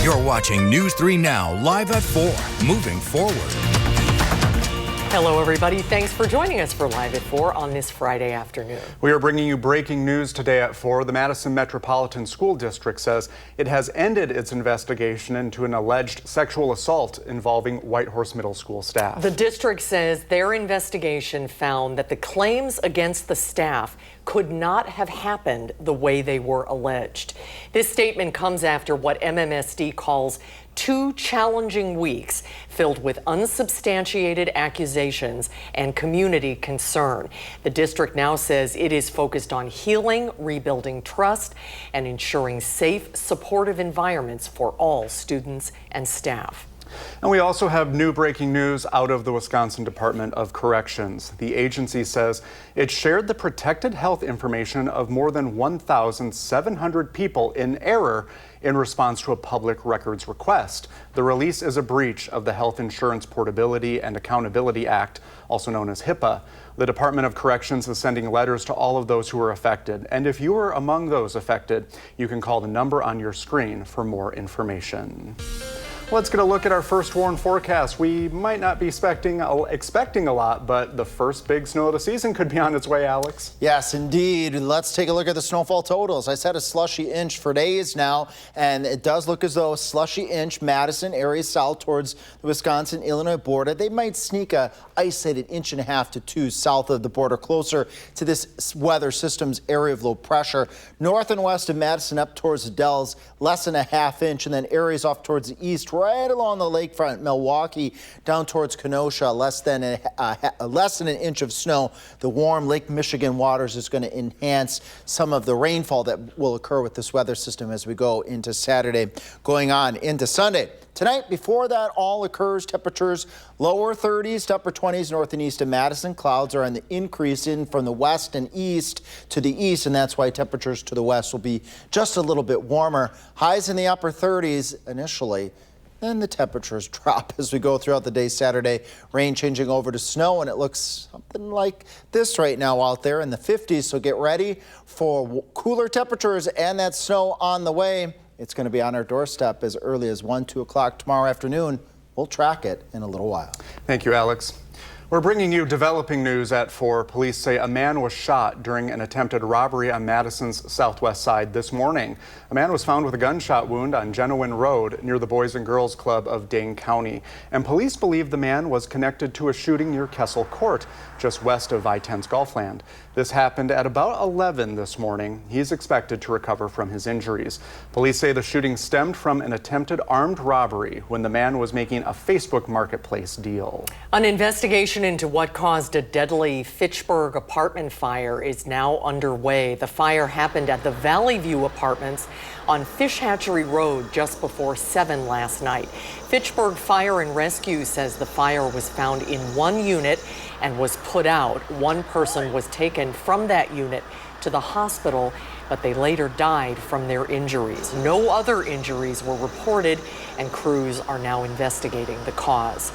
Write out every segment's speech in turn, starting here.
You're watching News 3 Now, live at 4, moving forward. Hello, everybody. Thanks for joining us for Live at 4 on this Friday afternoon. We are bringing you breaking news today at 4. The Madison Metropolitan School District says it has ended its investigation into an alleged sexual assault involving Whitehorse Middle School staff. The district says their investigation found that the claims against the staff could not have happened the way they were alleged. This statement comes after what MMSD calls 2 challenging weeks filled with unsubstantiated accusations and community concern. The district now says it is focused on healing, rebuilding trust, and ensuring safe, supportive environments for all students and staff. And we also have new breaking news out of the Wisconsin Department of Corrections. The agency says it shared the protected health information of more than 1,700 people in error in response to a public records request. The release is a breach of the Health Insurance Portability and Accountability Act, also known as HIPAA. The Department of Corrections is sending letters to all of those who are affected. And if you are among those affected, you can call the number on your screen for more information. Let's get a look at our first warn forecast. We might not be expecting a lot, but the first big snow of the season could be on its way, Alex. Yes, indeed. Let's take a look at the snowfall totals. I said a slushy inch for days now, and it does look as though a slushy inch, Madison, areas south towards the Wisconsin-Illinois border. They might sneak a isolated 1.5 to 2 south of the border, closer to this weather system's area of low pressure. North and west of Madison up towards the Dells, less than a ½ inch, and then areas off towards the east, right along the lakefront, Milwaukee, down towards Kenosha, less than an inch of snow. The warm Lake Michigan waters is going to enhance some of the rainfall that will occur with this weather system as we go into Saturday, going on into Sunday. Tonight, before that all occurs, temperatures lower 30s to upper 20s north and east of Madison. Clouds are on the increase in from the west and east to the east, and that's why temperatures to the west will be just a little bit warmer. Highs in the upper 30s initially. Then the temperatures drop as we go throughout the day Saturday. Rain changing over to snow, and it looks something like this right now out there in the 50s. So get ready for cooler temperatures and that snow on the way. It's going to be on our doorstep as early as 1, 2 o'clock tomorrow afternoon. We'll track it in a little while. Thank you, Alex. We're bringing you developing news at 4. Police say a man was shot during an attempted robbery on Madison's southwest side this morning. A man was found with a gunshot wound on Genowan Road near the Boys and Girls Club of Dane County. And police believe the man was connected to a shooting near Kessel Court, just west of I-10's Gulfland. This happened at about 11 this morning. He's expected to recover from his injuries. Police say the shooting stemmed from an attempted armed robbery when the man was making a Facebook Marketplace deal. An investigation into what caused a deadly Fitchburg apartment fire is now underway. The fire happened at the Valley View Apartments on Fish Hatchery Road just before 7 last night. Fitchburg Fire and Rescue says the fire was found in one unit and was put out. One person was taken from that unit to the hospital, but they later died from their injuries. No other injuries were reported, and crews are now investigating the cause.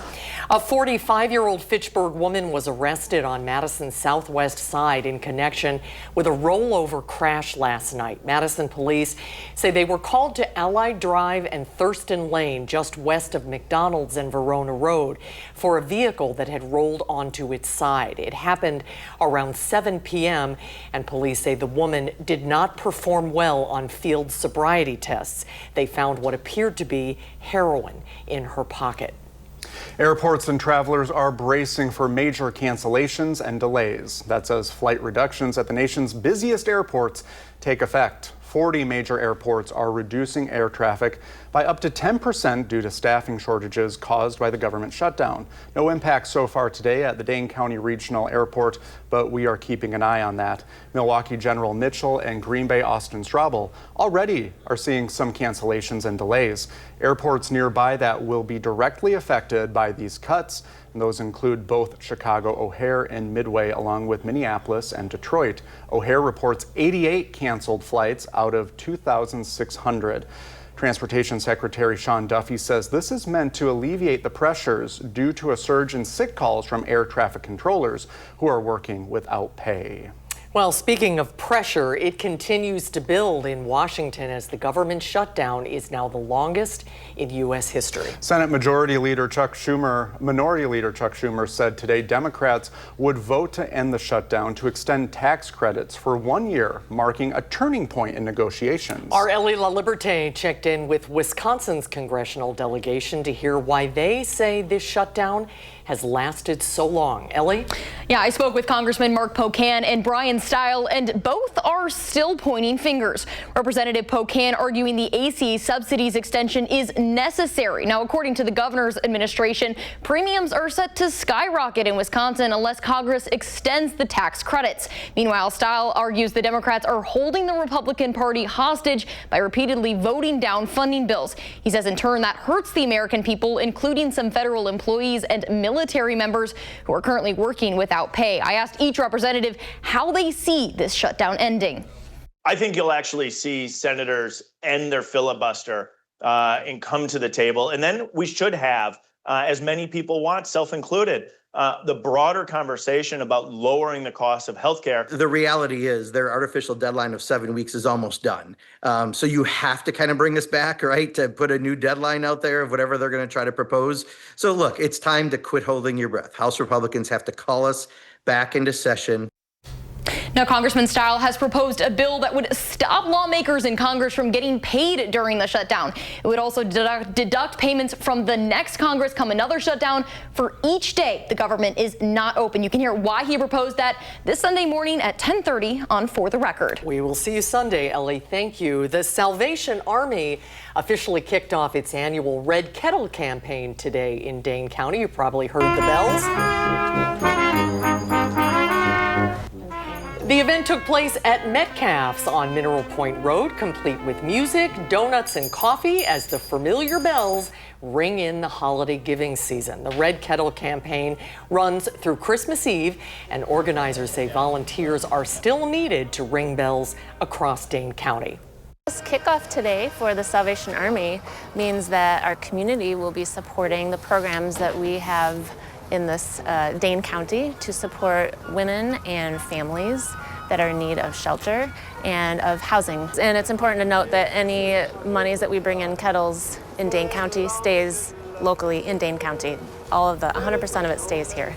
A 45-year-old Fitchburg woman was arrested on Madison's southwest side in connection with a rollover crash last night. Madison police say they were called to Allied Drive and Thurston Lane, just west of McDonald's and Verona Road, for a vehicle that had rolled onto its side. It happened around 7 p.m., and police say the woman did not perform well on field sobriety tests. They found what appeared to be heroin in her pocket. Airports and travelers are bracing for major cancellations and delays. That's as flight reductions at the nation's busiest airports take effect. 40 major airports are reducing air traffic by up to 10% due to staffing shortages caused by the government shutdown. No impact so far today at the Dane County Regional Airport, but we are keeping an eye on that. Milwaukee General Mitchell and Green Bay Austin Straubel already are seeing some cancellations and delays. Airports nearby that will be directly affected by these cuts, and those include both Chicago O'Hare and Midway, along with Minneapolis and Detroit. O'Hare reports 88 canceled flights out of 2,600. Transportation Secretary Sean Duffy says this is meant to alleviate the pressures due to a surge in sick calls from air traffic controllers who are working without pay. Well, speaking of pressure, it continues to build in Washington as the government shutdown is now the longest in U.S. history. Senate Minority Leader Chuck Schumer said today Democrats would vote to end the shutdown to extend tax credits for 1 year, marking a turning point in negotiations. Our Ellie LaLiberte checked in with Wisconsin's congressional delegation to hear why they say this shutdown has lasted so long. Ellie? Yeah, I spoke with Congressman Mark Pocan and Brian Stile, and both are still pointing fingers. Representative Pocan arguing the ACA subsidies extension is necessary. Now, according to the governor's administration, premiums are set to skyrocket in Wisconsin unless Congress extends the tax credits. Meanwhile, Stile argues the Democrats are holding the Republican Party hostage by repeatedly voting down funding bills. He says in turn that hurts the American people, including some federal employees and military members who are currently working without pay. I asked each representative how they see this shutdown ending. I think you'll actually see senators end their filibuster and come to the table. And then we should have, as many people want, self-included, the broader conversation about lowering the cost of healthcare. The reality is their artificial deadline of 7 weeks is almost done. So you have to kind of bring us back, right, to put a new deadline out there of whatever they're going to try to propose. So look, it's time to quit holding your breath. House Republicans have to call us back into session. Now, Congressman Stile has proposed a bill that would stop lawmakers in Congress from getting paid during the shutdown. It would also deduct payments from the next Congress come another shutdown for each day the government is not open. You can hear why he proposed that this Sunday morning at 10:30 on For the Record. We will see you Sunday, Ellie. Thank you. The Salvation Army officially kicked off its annual Red Kettle campaign today in Dane County. You probably heard the bells. The event took place at Metcalf's on Mineral Point Road, complete with music, donuts, and coffee as the familiar bells ring in the holiday giving season. The Red Kettle campaign runs through Christmas Eve, and organizers say volunteers are still needed to ring bells across Dane County. This kickoff today for the Salvation Army means that our community will be supporting the programs that we have in this Dane County to support women and families that are in need of shelter and of housing. And it's important to note that any monies that we bring in kettles in Dane County stays locally in Dane County. 100% of it stays here.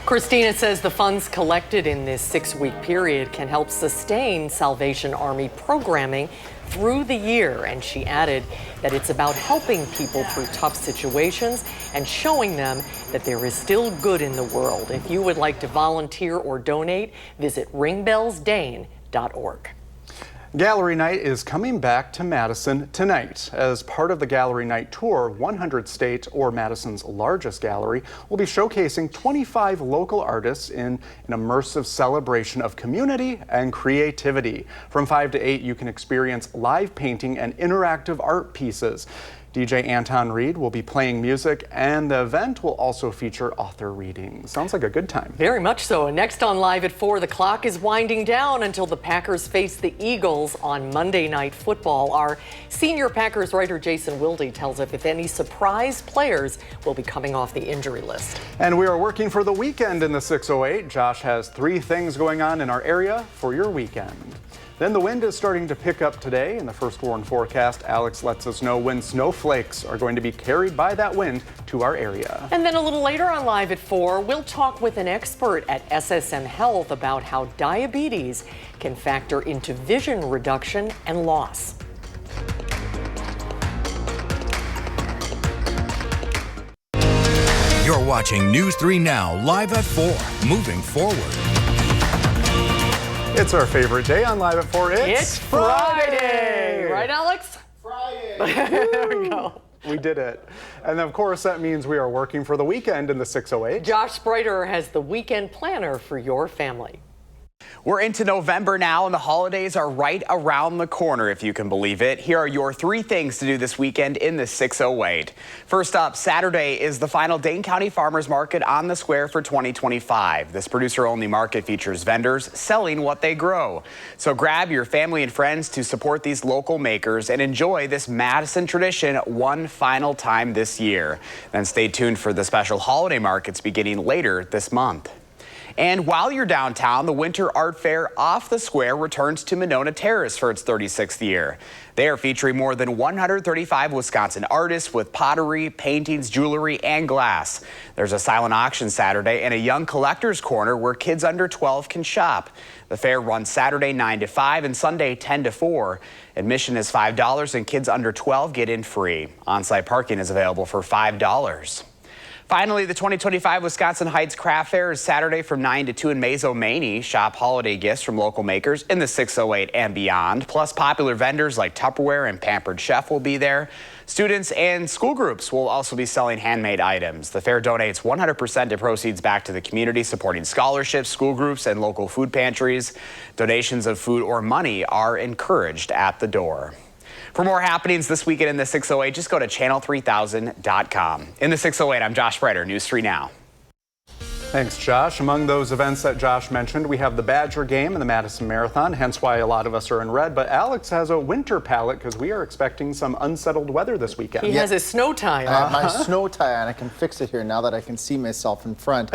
Christina says the funds collected in this 6-week period can help sustain Salvation Army programming through the year, and she added that it's about helping people through tough situations and showing them that there is still good in the world. If you would like to volunteer or donate, visit ringbellsdane.org. Gallery Night is coming back to Madison tonight. As part of the Gallery Night tour, 100 State, or Madison's largest gallery, will be showcasing 25 local artists in an immersive celebration of community and creativity. From 5 to 8, you can experience live painting and interactive art pieces. DJ Anton Reed will be playing music, and the event will also feature author readings. Sounds like a good time. Very much so. And next on Live at 4, the clock is winding down until the Packers face the Eagles on Monday Night Football. Our senior Packers writer Jason Wilde tells us if any surprise players will be coming off the injury list. And we are working for the weekend in the 608. Josh has 3 things going on in our area for your weekend. Then the wind is starting to pick up today. In the first warn forecast, Alex lets us know when snowflakes are going to be carried by that wind to our area. And then a little later on Live at 4, we'll talk with an expert at SSM Health about how diabetes can factor into vision reduction and loss. You're watching News 3 Now, live at 4, moving forward. It's our favorite day on Live at 4. It's Friday! Right, Alex? Friday! There we go. We did it. And of course, that means we are working for the weekend in the 608. Josh Spreiter has the weekend planner for your family. We're into November now, and the holidays are right around the corner, if you can believe it. Here are your 3 things to do this weekend in the 608. First up, Saturday is the final Dane County Farmers Market on the Square for 2025. This producer-only market features vendors selling what they grow. So grab your family and friends to support these local makers and enjoy this Madison tradition one final time this year. Then stay tuned for the special holiday markets beginning later this month. And while you're downtown, the Winter Art Fair off the square returns to Monona Terrace for its 36th year. They are featuring more than 135 Wisconsin artists with pottery, paintings, jewelry, and glass. There's a silent auction Saturday and a young collector's corner where kids under 12 can shop. The fair runs Saturday 9 to 5 and Sunday 10 to 4. Admission is $5 and kids under 12 get in free. On-site parking is available for $5. Finally, the 2025 Wisconsin Heights Craft Fair is Saturday from 9 to 2 in Mazo-Maney. Shop holiday gifts from local makers in the 608 and beyond. Plus, popular vendors like Tupperware and Pampered Chef will be there. Students and school groups will also be selling handmade items. The fair donates 100% of proceeds back to the community, supporting scholarships, school groups, and local food pantries. Donations of food or money are encouraged at the door. For more happenings this weekend in the 608, just go to channel3000.com. In the 608, I'm Josh Breiter, News 3 Now. Thanks, Josh. Among those events that Josh mentioned, we have the Badger game and the Madison Marathon, hence why a lot of us are in red. But Alex has a winter palette because we are expecting some unsettled weather this weekend. He has his snow tie on. I have my snow tie on. I can fix it here now that I can see myself in front.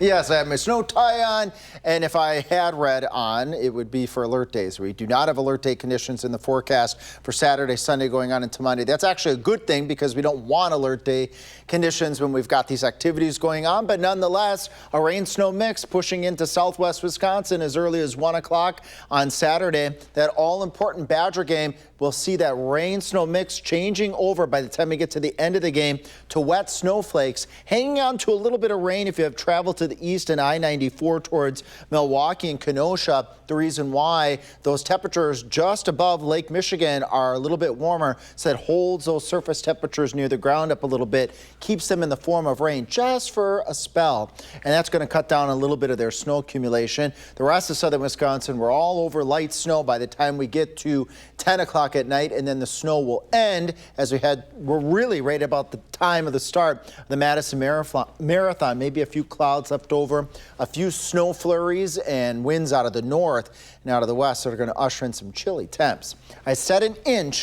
Yes, I have my snow tie on. And if I had red on, it would be for alert days. We do not have alert day conditions in the forecast for Saturday, Sunday going on into Monday. That's actually a good thing because we don't want alert day conditions when we've got these activities going on. But nonetheless, a rain-snow mix pushing into southwest Wisconsin as early as 1 o'clock on Saturday. That all-important Badger game, we'll see that rain-snow mix changing over by the time we get to the end of the game to wet snowflakes, hanging on to a little bit of rain if you have traveled to the east and I-94 towards Milwaukee and Kenosha. The reason why those temperatures just above Lake Michigan are a little bit warmer, so that holds those surface temperatures near the ground up a little bit, keeps them in the form of rain just for a spell. And that's going to cut down a little bit of their snow accumulation. The rest of southern Wisconsin, we're all over light snow by the time we get to 10 o'clock at night, and then the snow will end as we're really right about the time of the start of the Madison Marathon. Maybe a few clouds left over, a few snow flurries and winds out of the north and out of the west that are going to usher in some chilly temps. I said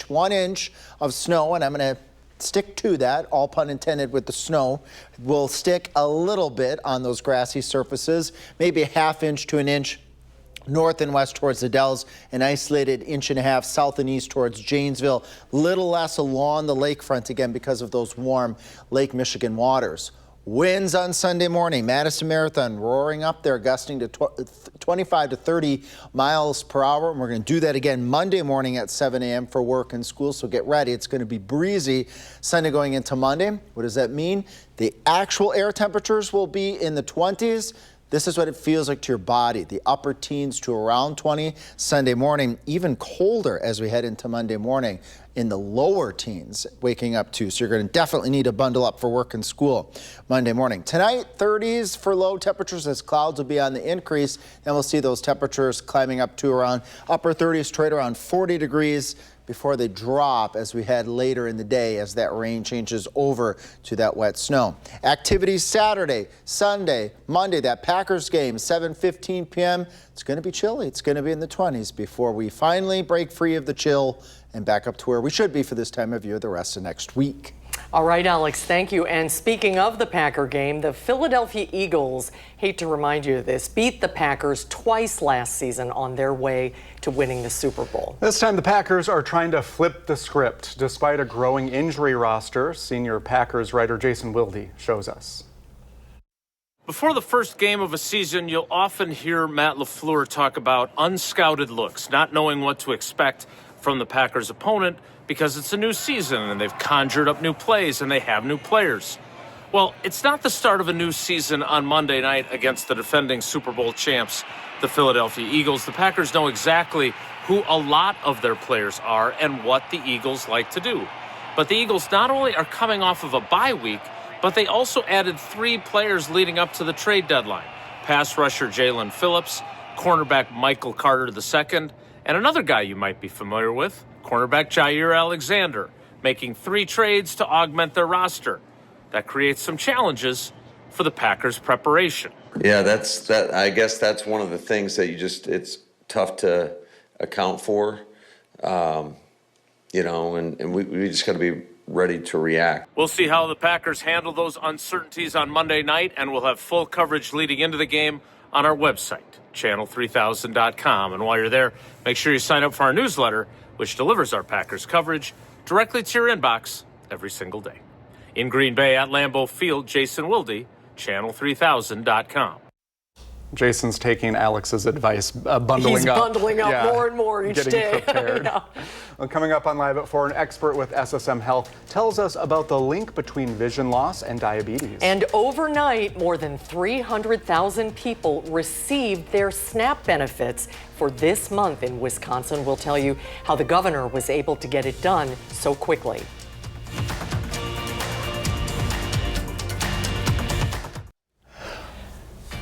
1 inch of snow, and I'm going to stick to that, all pun intended with the snow. Will stick a little bit on those grassy surfaces, maybe a ½ inch to 1 inch north and west towards the Dells, an isolated 1.5 inches south and east towards Janesville, little less along the lakefront again because of those warm Lake Michigan waters. Winds on Sunday morning, Madison Marathon roaring up there, gusting to 25 to 30 miles per hour. And we're going to do that again Monday morning at 7 a.m. for work and school. So get ready. It's going to be breezy Sunday going into Monday. What does that mean? The actual air temperatures will be in the 20s. This is what it feels like to your body, the upper teens to around 20 Sunday morning, even colder as we head into Monday morning in the lower teens waking up to. So you're going to definitely need to bundle up for work and school Monday morning. Tonight, 30s for low temperatures as clouds will be on the increase. Then we'll see those temperatures climbing up to around upper 30s to right around 40 degrees before they drop as we head later in the day as that rain changes over to that wet snow. Activities Saturday, Sunday, Monday, that Packers game, 7:15 p.m. It's going to be chilly. It's going to be in the 20s before we finally break free of the chill and back up to where we should be for this time of year the rest of next week. All right, Alex, thank you. And speaking of the Packer game, the Philadelphia Eagles, hate to remind you of this, beat the Packers twice last season on their way to winning the Super Bowl. This time the Packers are trying to flip the script. Despite a growing injury roster, senior Packers writer Jason Wilde shows us. Before the first game of a season, you'll often hear Matt LaFleur talk about unscouted looks, not knowing what to expect from the Packers' opponent because it's a new season and they've conjured up new plays and they have new players. Well, it's not the start of a new season on Monday night against the defending Super Bowl champs, the Philadelphia Eagles. The Packers know exactly who a lot of their players are and what the Eagles like to do. But the Eagles not only are coming off of a bye week, but they also added 3 players leading up to the trade deadline. Pass rusher Jalen Phillips, cornerback Michael Carter II, and another guy you might be familiar with, cornerback Jair Alexander, making 3 trades to augment their roster. That creates some challenges for the Packers' preparation. Yeah, I guess that's one of the things that it's tough to account for, and we just got to be ready to react. We'll see how the Packers handle those uncertainties on Monday night, and we'll have full coverage leading into the game on our website, channel3000.com. And while you're there, make sure you sign up for our newsletter, which delivers our Packers coverage directly to your inbox every single day. In Green Bay at Lambeau Field, Jason Wilde, channel3000.com. Jason's taking Alex's advice, bundling He's up. bundling up more and more each getting day. Prepared. Yeah. Well, coming up on Live at 4, an expert with SSM Health tells us about the link between vision loss and diabetes. And overnight, more than 300,000 people received their SNAP benefits for this month in Wisconsin. We'll tell you how the governor was able to get it done so quickly.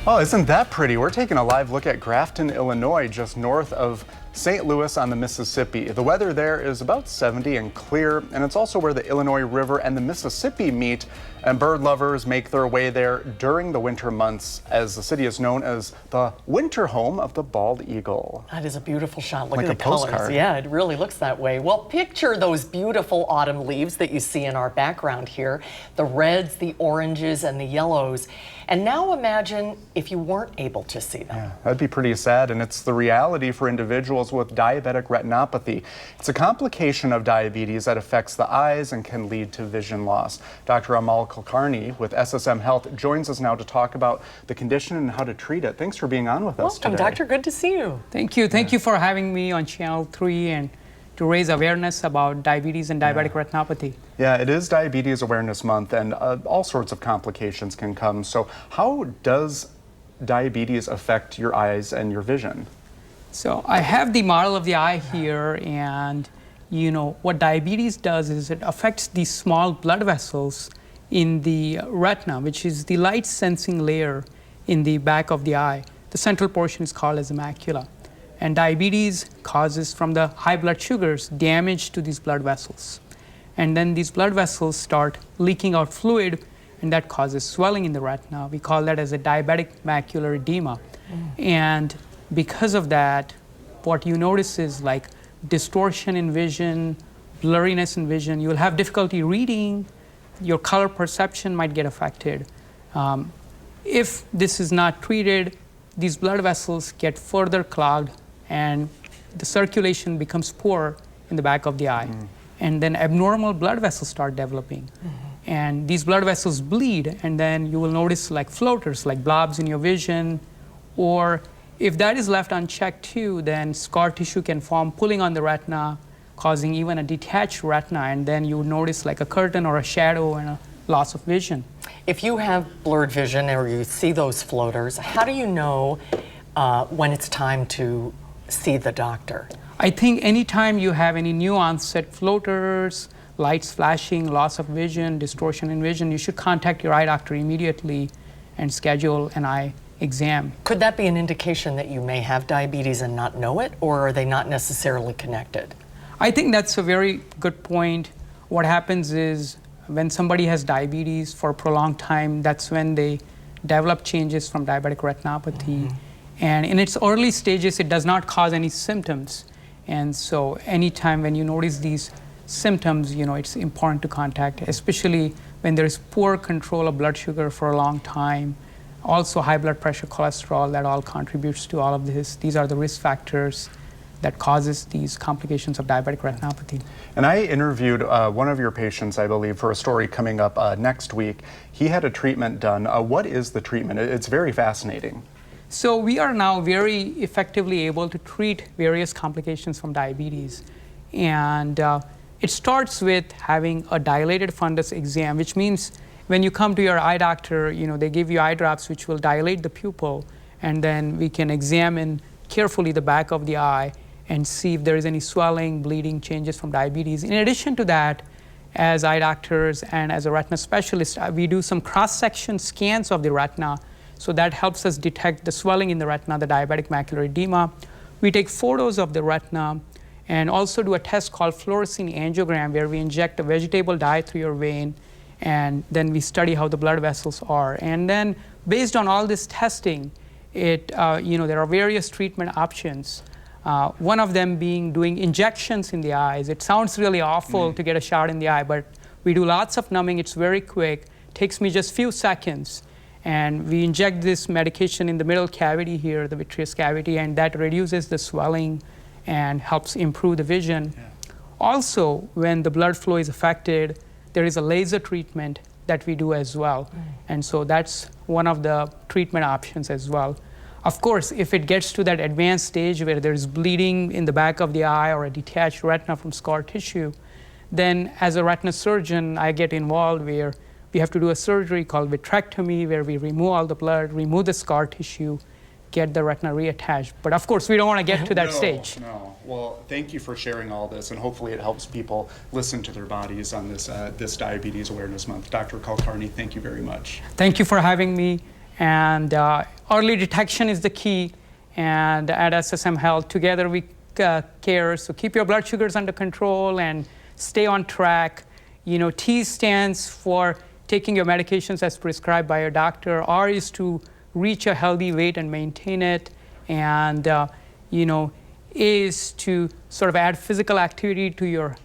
Oh, isn't that pretty? We're taking a live look at Grafton, Illinois, just north of St. Louis on the Mississippi. The weather there is about 70 and clear, and it's also where the Illinois River and the Mississippi meet, and bird lovers make their way there during the winter months, as the city is known as the winter home of the bald eagle. That is a beautiful shot. Look Like at the a postcard. colors. Yeah, it really looks that way. Well, picture those beautiful autumn leaves that you see in our background here. The reds, the oranges, and the yellows. And now imagine if you weren't able to see them. Yeah, that'd be pretty sad, and it's the reality for individuals with diabetic retinopathy. It's a complication of diabetes that affects the eyes and can lead to vision loss. Dr. Amal Kulkarni with SSM Health joins us now to talk about the condition and how to treat it. Thanks for being on with us today. Welcome, Doctor. Good to see you. Thank you. Thank you for having me on Channel 3 and to raise awareness about diabetes and diabetic retinopathy. Yeah, it is Diabetes Awareness Month, and all sorts of complications can come. So how does diabetes affect your eyes and your vision? So I have the model of the eye here, and you know what diabetes does is it affects these small blood vessels in the retina, which is the light sensing layer in the back of the eye. The central portion is called as the macula. And diabetes causes, from the high blood sugars, damage to these blood vessels. And then these blood vessels start leaking out fluid, and that causes swelling in the retina. We call that as a diabetic macular edema. And because of that, what you notice is like distortion in vision, blurriness in vision. You'll have difficulty reading. Your color perception might get affected. If this is not treated, these blood vessels get further clogged, and the circulation becomes poor in the back of the eye. And then abnormal blood vessels start developing. And these blood vessels bleed, and then you will notice like floaters, like blobs in your vision. Or if that is left unchecked too, then scar tissue can form, pulling on the retina, causing even a detached retina, and then you would notice like a curtain or a shadow and a loss of vision. If you have blurred vision or you see those floaters, how do you know when it's time to see the doctor? I think anytime you have any new onset floaters, lights flashing, loss of vision, distortion in vision, you should contact your eye doctor immediately and schedule an eye exam. Could that be an indication that you may have diabetes and not know it, or are they not necessarily connected? I think that's a very good point. What happens is when somebody has diabetes for a prolonged time, that's when they develop changes from diabetic retinopathy. And in its early stages, it does not cause any symptoms. And so anytime when you notice these symptoms, you know, it's important to contact, especially when there is poor control of blood sugar for a long time. Also high blood pressure, cholesterol, that all contributes to all of this. These are the risk factors that causes these complications of diabetic retinopathy. And I interviewed one of your patients, I believe, for a story coming up next week. He had a treatment done. What is the treatment? It's very fascinating. So we are now very effectively able to treat various complications from diabetes. And it starts with having a dilated fundus exam, which means when you come to your eye doctor, you know, they give you eye drops which will dilate the pupil, and then we can examine carefully the back of the eye and see if there is any swelling, bleeding, changes from diabetes. In addition to that, as eye doctors and as a retina specialist, we do some cross-section scans of the retina. So that helps us detect the swelling in the retina, the diabetic macular edema. We take photos of the retina and also do a test called fluorescein angiogram, where we inject a vegetable dye through your vein, and then we study how the blood vessels are. And then based on all this testing, there are various treatment options. One of them being doing injections in the eyes. It sounds really awful to get a shot in the eye, but we do lots of numbing. It's very quick, takes me just few seconds. And we inject this medication in the middle cavity here, the vitreous cavity, and that reduces the swelling and helps improve the vision. Also, when the blood flow is affected, there is a laser treatment that we do as well. And so that's one of the treatment options as well. Of course, if it gets to that advanced stage where there's bleeding in the back of the eye or a detached retina from scar tissue, then as a retina surgeon, I get involved where we have to do a surgery called vitrectomy, where we remove all the blood, remove the scar tissue, get the retina reattached. But of course, we don't want to get to that stage. No. Well, thank you for sharing all this, and hopefully it helps people listen to their bodies on this this Diabetes Awareness Month. Dr. Kulkarni, thank you very much. Thank you for having me. And early detection is the key. And at SSM Health, together we care. So keep your blood sugars under control and stay on track. You know, T stands for taking your medications as prescribed by your doctor. R is to reach a healthy weight and maintain it. And, you know, A is to sort of add physical activity to your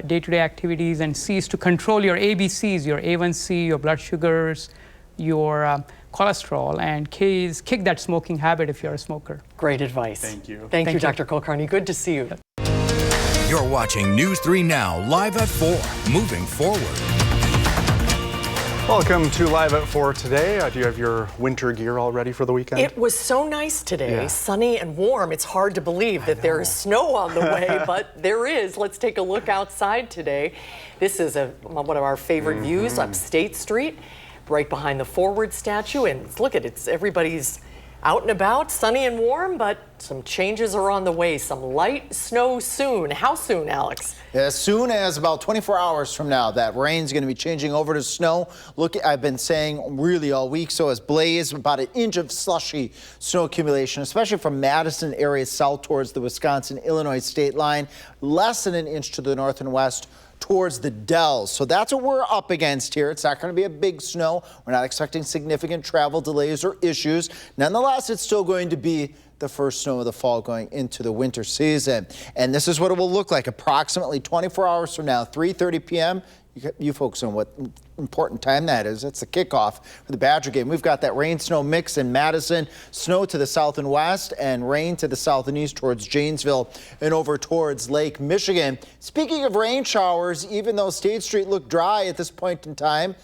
day-to-day activities. And C is to control your ABCs, your A1C, your blood sugars, your cholesterol. And K is kick that smoking habit if you're a smoker. Great advice. Thank you. Thank you, Dr. Kulkarni. Good to see you. You're watching News 3 Now, live at 4, moving forward. Welcome to Live at 4 today. Do you have your winter gear all ready for the weekend? It was so nice today, sunny and warm. It's hard to believe that there is snow on the way, but there is. Let's take a look outside today. This is one of our favorite views up State Street, right behind the Forward statue. And look at it, everybody's out and about, sunny and warm, but some changes are on the way. Some light snow soon. How soon, Alex? As soon as about 24 hours from now, that rain's going to be changing over to snow. Look, I've been saying really all week, so as Blaze, about an inch of slushy snow accumulation, especially from Madison area south towards the Wisconsin-Illinois state line, less than an inch to the north and west towards the Dells. So that's what we're up against here. It's not going to be a big snow. We're not expecting significant travel delays or issues. Nonetheless, it's still going to be the first snow of the fall going into the winter season. And this is what it will look like approximately 24 hours from now, 3:30 p.m. You folks know what important time that is. That's the kickoff for the Badger game. We've got that rain-snow mix in Madison, snow to the south and west, and rain to the south and east towards Janesville and over towards Lake Michigan. Speaking of rain showers, even though State Street looked dry at this point in time,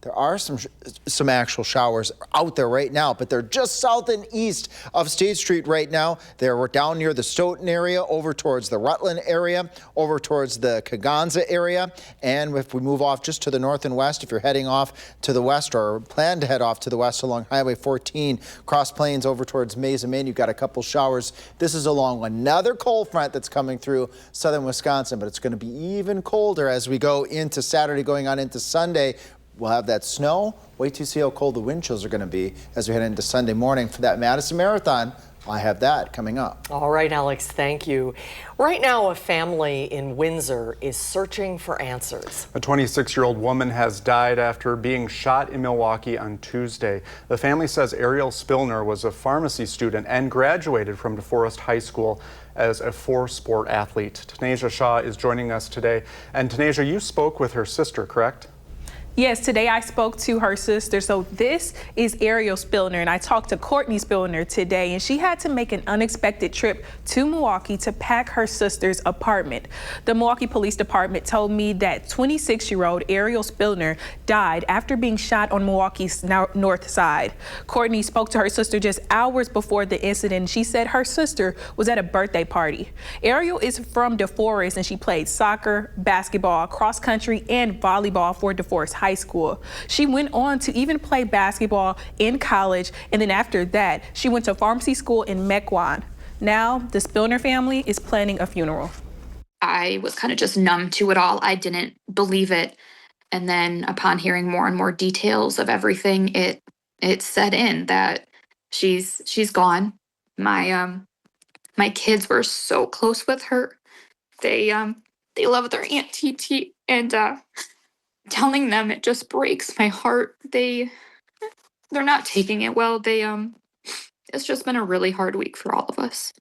there are some actual showers out there right now, but they're just south and east of State Street right now. They're down near the Stoughton area, over towards the Rutland area, over towards the Kegonsa area. And if we move off just to the north and west, if you're heading off to the west or plan to head off to the west along Highway 14, Cross Plains over towards Mesa, Maine, you've got a couple showers. This is along another cold front that's coming through southern Wisconsin, but it's going to be even colder as we go into Saturday, going on into Sunday. We'll have that snow. Wait to see how cold the wind chills are going to be as we head into Sunday morning for that Madison Marathon. I have that coming up. All right, Alex, thank you. Right now, a family in Windsor is searching for answers. A 26-year-old woman has died after being shot in Milwaukee on Tuesday. The family says Ariel Spillner was a pharmacy student and graduated from DeForest High School as a four-sport athlete. Tanisha Shaw is joining us today. And Tanisha, you spoke with her sister, correct? Yes, today I spoke to her sister. So this is Ariel Spillner, and I talked to Courtney Spillner today, and she had to make an unexpected trip to Milwaukee to pack her sister's apartment. The Milwaukee Police Department told me that 26-year-old Ariel Spillner died after being shot on Milwaukee's north side. Courtney spoke to her sister just hours before the incident. She said her sister was at a birthday party. Ariel is from DeForest, and she played soccer, basketball, cross country, and volleyball for DeForest High School. She went on to even play basketball in college, and then after that, she went to pharmacy school in Mequon. Now, the Spillner family is planning a funeral. I was kind of just numb to it all. I didn't believe it. And then upon hearing more and more details of everything, it set in that she's gone. My kids were so close with her. They love their Aunt TT, and telling them, it just breaks my heart. They're not taking it well. It's just been a really hard week for all of us.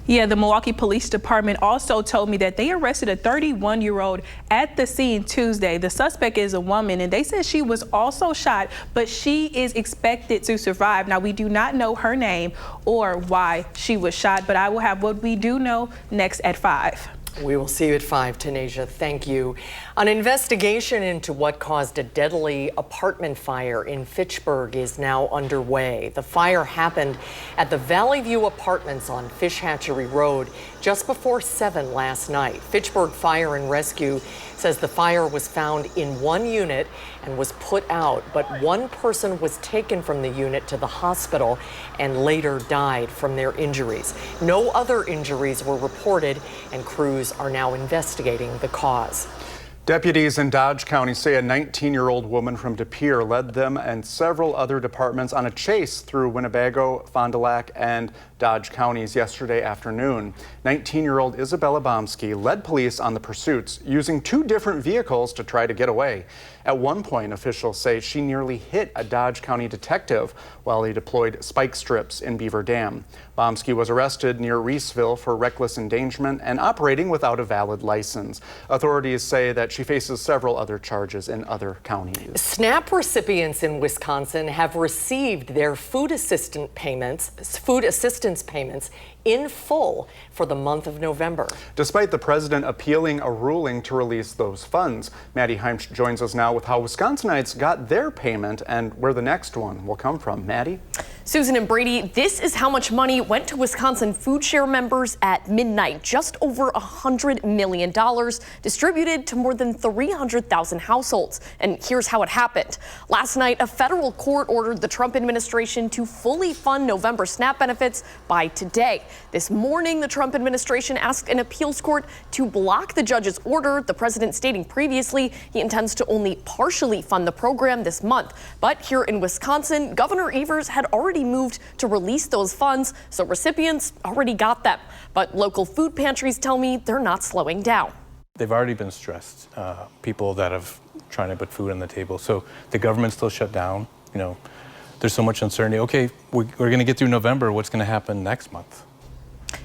Yeah, the Milwaukee Police Department also told me that they arrested a 31-year-old at the scene Tuesday. The suspect is a woman, and they said she was also shot, but she is expected to survive. Now, we do not know her name or why she was shot, but I will have what we do know next at 5. We will see you at 5, Tanasia. Thank you. An investigation into what caused a deadly apartment fire in Fitchburg is now underway. The fire happened at the Valley View Apartments on Fish Hatchery Road just before 7 last night. Fitchburg Fire and Rescue says the fire was found in one unit and was put out, but one person was taken from the unit to the hospital and later died from their injuries. No other injuries were reported, and crews are now investigating the cause. Deputies in Dodge County say a 19-year-old woman from De Pere led them and several other departments on a chase through Winnebago, Fond du Lac, and Dodge counties yesterday afternoon. 19-year-old Isabella Bomsky led police on the pursuits, using 2 different vehicles to try to get away. At one point, officials say she nearly hit a Dodge County detective while he deployed spike strips in Beaver Dam. Bomsky was arrested near Reeseville for reckless endangerment and operating without a valid license. Authorities say that she faces several other charges in other counties. SNAP recipients in Wisconsin have received their food assistance payments in full for the month of November. Despite the president appealing a ruling to release those funds, Maddie Heimsch joins us now with how Wisconsinites got their payment and where the next one will come from. Maddie? Susan and Brady, this is how much money went to Wisconsin Food Share members at midnight. Just over $100 million distributed to more than 300,000 households. And here's how it happened. Last night, a federal court ordered the Trump administration to fully fund November SNAP benefits by today. This morning, the Trump administration asked an appeals court to block the judge's order, the president stating previously he intends to only partially fund the program this month. But here in Wisconsin, Governor Evers had already moved to release those funds, so recipients already got them. But local food pantries tell me they're not slowing down. They've already been stressed, people that have trying to put food on the table. So the government's still shut down. You know, there's so much uncertainty. Okay, we're going to get through November. What's going to happen next month?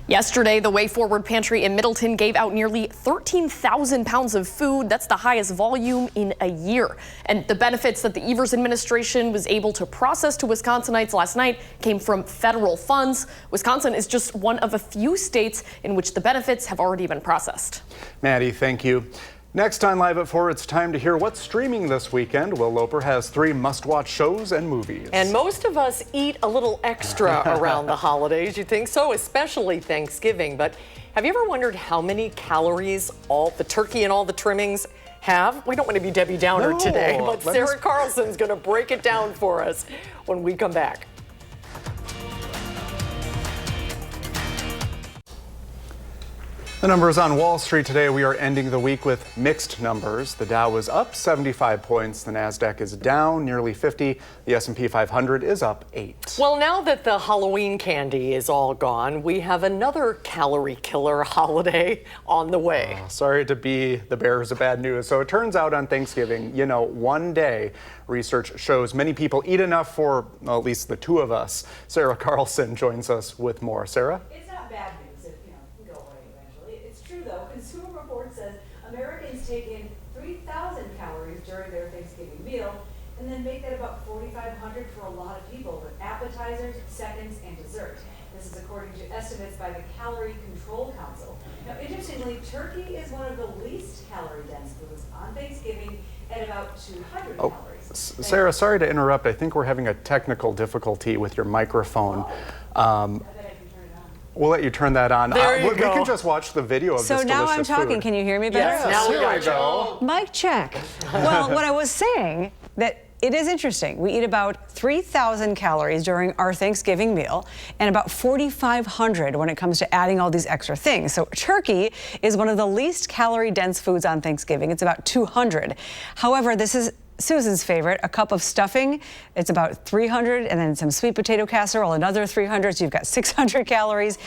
Yesterday, the Way Forward Pantry in Middleton gave out nearly 13,000 pounds of food. That's the highest volume in a year. And the benefits that the Evers administration was able to process to Wisconsinites last night came from federal funds. Wisconsin is just one of a few states in which the benefits have already been processed. Maddie, thank you. Next time Live at 4, it's time to hear what's streaming this weekend. Will Loper has 3 must-watch shows and movies. And most of us eat a little extra around the holidays. You think so, especially Thanksgiving. But have you ever wondered how many calories all the turkey and all the trimmings have? We don't want to be Debbie Downer today, but Sarah Carlson's going to break it down for us when we come back. The numbers on Wall Street today, we are ending the week with mixed numbers. The Dow is up 75 points. The Nasdaq is down nearly 50. The S&P 500 is up 8. Well, now that the Halloween candy is all gone, we have another calorie killer holiday on the way. Sorry to be the bearers of bad news. So it turns out on Thanksgiving, one day, research shows many people eat enough for at least the 2 of us. Sarah Carlson joins us with more. Sarah? It's not bad news. Consumer Report says Americans take in 3,000 calories during their Thanksgiving meal and then make that about 4,500 for a lot of people with appetizers, seconds, and dessert. This is according to estimates by the Calorie Control Council. Now, interestingly, turkey is one of the least calorie-dense foods on Thanksgiving at about 200 calories. Sarah, sorry to interrupt. I think we're having a technical difficulty with your microphone. We'll let you turn that on. There you we go. can just watch the video of this delicious food. So now I'm talking. Can you hear me better? Yes, now we got you. Mic check. Well, what I was saying, that it is interesting. We eat about 3,000 calories during our Thanksgiving meal and about 4,500 when it comes to adding all these extra things. So turkey is one of the least calorie-dense foods on Thanksgiving. It's about 200. However, this is Susan's favorite, a cup of stuffing. It's about 300, and then some sweet potato casserole, another 300, so you've got 600 calories.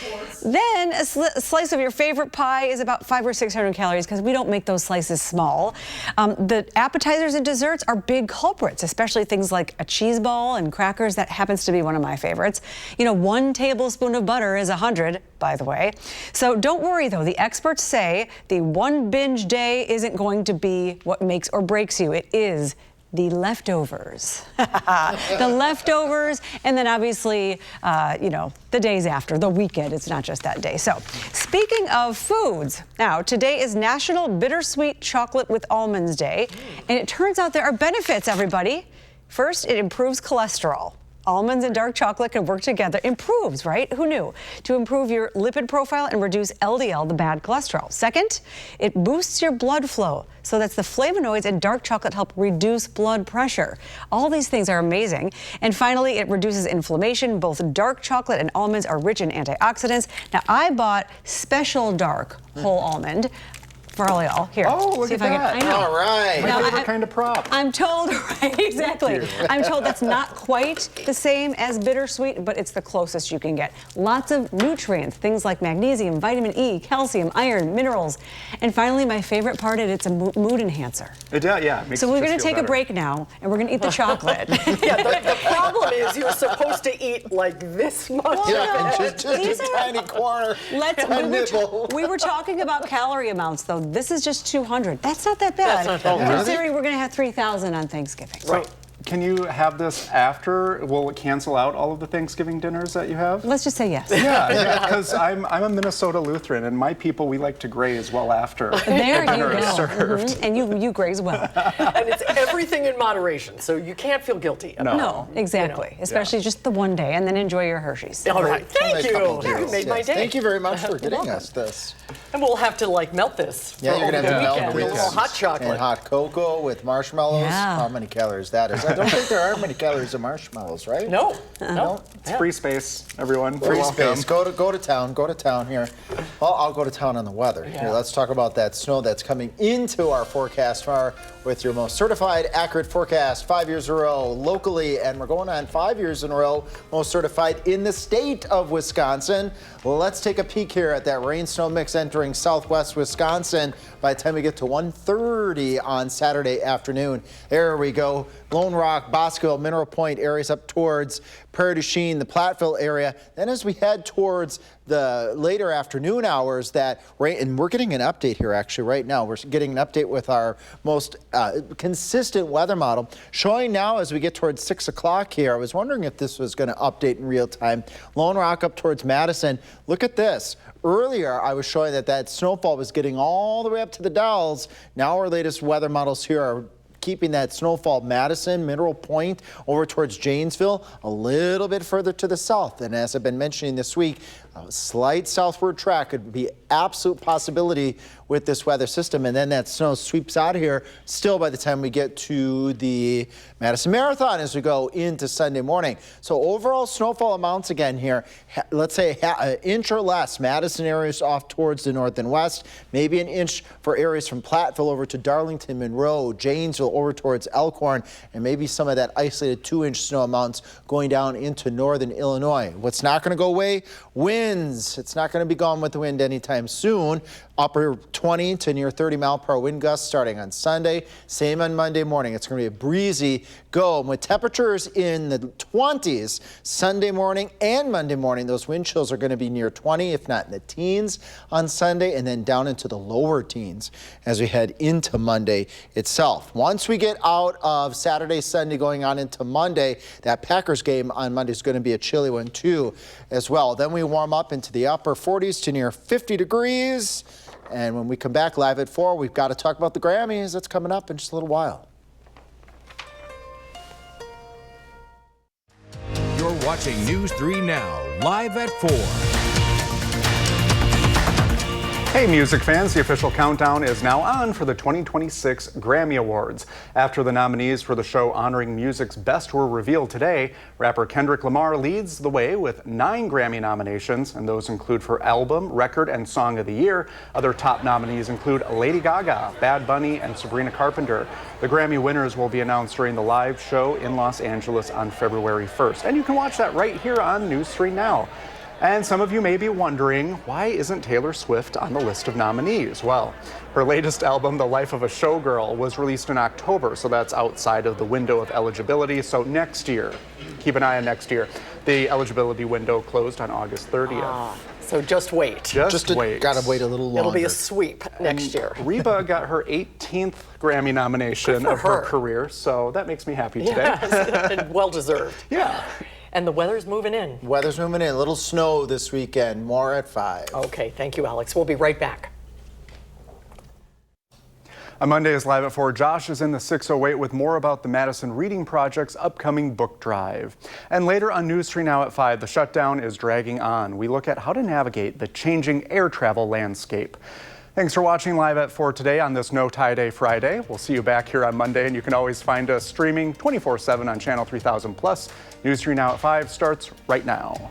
Then a slice of your favorite pie is about 500 or 600 calories because we don't make those slices small. The appetizers and desserts are big culprits, especially things like a cheese ball and crackers. That happens to be one of my favorites. You know, 1 tablespoon of butter is 100, by the way. So don't worry, though. The experts say the one binge day isn't going to be what makes or breaks you. It is the leftovers. The leftovers, and then obviously, you know, the days after, the weekend. It's not just that day. So, speaking of foods, now today is National Bittersweet Chocolate with Almonds Day, and it turns out there are benefits, everybody. First, it improves cholesterol. Almonds and dark chocolate can work together. Improves, right? Who knew? To improve your lipid profile and reduce LDL, the bad cholesterol. Second, it boosts your blood flow. So that's the flavonoids in dark chocolate help reduce blood pressure. All these things are amazing. And finally, it reduces inflammation. Both dark chocolate and almonds are rich in antioxidants. Now, I bought special dark whole almond for all y'all. Here. Oh, look at that. I know. All right. My favorite kind of prop. I'm told, right, exactly. I'm told that's not quite the same as bittersweet, but it's the closest you can get. Lots of nutrients, things like magnesium, vitamin E, calcium, iron, minerals. And finally, my favorite part, it's a mood enhancer. It does, yeah. Makes So we're going going to take a break now, and we're going to eat the chocolate. Yeah, the problem is you're supposed to eat like this much. Well, Yeah, no, and just a tiny corner. We were talking about calorie amounts, though. This is just 200. That's not that bad. That's not that bad. Considering we're going to have 3,000 on Thanksgiving. Right. Can you have this after? Will it cancel out all of the Thanksgiving dinners that you have? Let's just say yes. Yeah, because I'm a Minnesota Lutheran, and my people, we like to graze well after There the dinner you is go. served. Mm-hmm. And you graze well. And it's everything in moderation, so you can't feel guilty about it. No, exactly. You know, Especially just the one day, and then enjoy your Hershey's. All right, thank Only a couple you. days, You made my yes. day. Thank you very much for getting us this. And we'll have to like melt this. Yeah, for you're going to over have to the melt weekend with with a little hot chocolate. and hot cocoa with marshmallows. Yeah. How many calories that is? I don't think there are many calories in marshmallows, right? No. It's free space, everyone. Free You're welcome. space. Go to town here. Well, I'll go to town on the weather. Here, let's talk about that snow that's coming into our forecast tomorrow with your most certified, accurate forecast 5 years in a row locally, and we're going on 5 years in a row most certified in the state of Wisconsin. Well, let's take a peek here at that rain-snow mix entering southwest Wisconsin by the time we get to 1:30 on Saturday afternoon. There we go. Lone Rock, Bosqueville, Mineral Point areas up towards Prairie du Chien, the Platteville area. Then as we head towards the later afternoon hours, that rain, and we're getting an update here actually right now. We're getting an update with our most consistent weather model showing now as we get towards 6 o'clock here. I was wondering if this was going to update in real time. Lone Rock up towards Madison. Look at this. Earlier, I was showing that snowfall was getting all the way up to the Dalles. Now our latest weather models here are keeping that snowfall Madison, Mineral Point, over towards Janesville, a little bit further to the south. And as I've been mentioning this week, a slight southward track could be absolute possibility with this weather system. And then that snow sweeps out of here still by the time we get to the Madison Marathon as we go into Sunday morning. So overall snowfall amounts again here, let's say an inch or less. Madison areas off towards the north and west, maybe an inch for areas from Platteville over to Darlington, Monroe, Janesville over towards Elkhorn, and maybe some of that isolated 2-inch snow amounts going down into northern Illinois. What's not going to go away? Winds. It's not going to be gone with the wind anytime soon. Upper 20 to near 30 mile per hour wind gusts starting on Sunday. Same on Monday morning. It's going to be a breezy go with temperatures in the 20s Sunday morning and Monday morning. Those wind chills are going to be near 20, if not in the teens on Sunday, and then down into the lower teens as we head into Monday itself. Once we get out of Saturday, Sunday, going on into Monday, that Packers game on Monday is going to be a chilly one too as well. Then we warm up into the upper 40s to near 50 degrees. And when we come back live at 4, we've got to talk about the Grammys. That's coming up in just a little while. You're watching News 3 Now, live at 4. Hey music fans, the official countdown is now on for the 2026 Grammy Awards. After the nominees for the show honoring music's best were revealed today, rapper Kendrick Lamar leads the way with 9 Grammy nominations, and those include for Album, Record, and Song of the Year. Other top nominees include Lady Gaga, Bad Bunny, and Sabrina Carpenter. The Grammy winners will be announced during the live show in Los Angeles on February 1st, and you can watch that right here on News 3 Now. And some of you may be wondering, why isn't Taylor Swift on the list of nominees? Well, her latest album, The Life of a Showgirl, was released in October, so that's outside of the window of eligibility. So next year, keep an eye on next year. The eligibility window closed on August 30th. So just wait. Just wait. Gotta wait a little longer. It'll be a sweep next year. Reba got her 18th Grammy nomination of her career, so that makes me happy today. Yes, well deserved. Yeah. And the weather's moving in. Weather's moving in. A little snow this weekend. More at 5. Okay, thank you, Alex. We'll be right back. On Monday's Live at 4, Josh is in the 608 with more about the Madison Reading Project's upcoming book drive. And later on News 3 Now at 5, the shutdown is dragging on. We look at how to navigate the changing air travel landscape. Thanks for watching Live at 4 today on this No Tie Day Friday. We'll see you back here on Monday, and you can always find us streaming 24/7 on Channel 3000+. News 3 Now at 5 starts right now.